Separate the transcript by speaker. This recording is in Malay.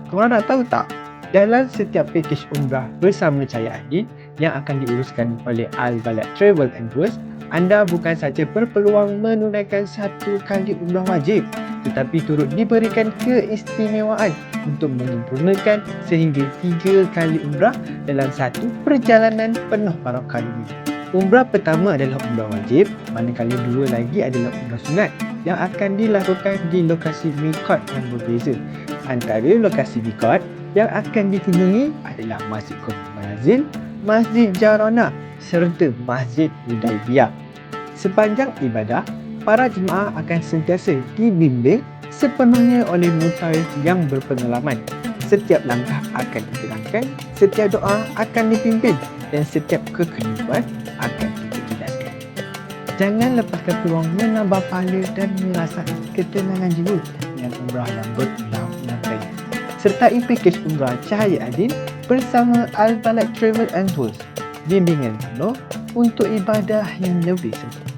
Speaker 1: Korang nak tahu tak? Dalam setiap pakej umrah bersama Cahaya Adin yang akan diuruskan oleh Al-Balad Travel and Tours, anda bukan sahaja berpeluang menunaikan satu kali umrah wajib, tetapi turut diberikan keistimewaan untuk menyempurnakan sehingga 3 kali umrah dalam satu perjalanan penuh barakah ini. Umrah pertama adalah umrah wajib, manakala 2 lagi adalah umrah sunat yang akan dilakukan di lokasi miqat yang berbeza. Antara lokasi miqat yang akan dikunjungi adalah Masjid Qurban Manazil, Masjid Jarana serta Masjid Hudaibiyah. Sepanjang ibadah, para jemaah akan sentiasa dibimbing sepenuhnya oleh mutaif yang berpengalaman. Setiap langkah akan diterangkan, setiap doa akan dipimpin dan setiap kekeliruan akan dijelaskan. Jangan lepaskan peluang menambah pahala dan merasakan ketenangan jiwa dengan umrah yang berulang-ulang kali. Sertai pakej umrah Cahaya Adin bersama Al-Balad Travel and Tours. Bimbingan penuh untuk ibadah yang lebih sempurna.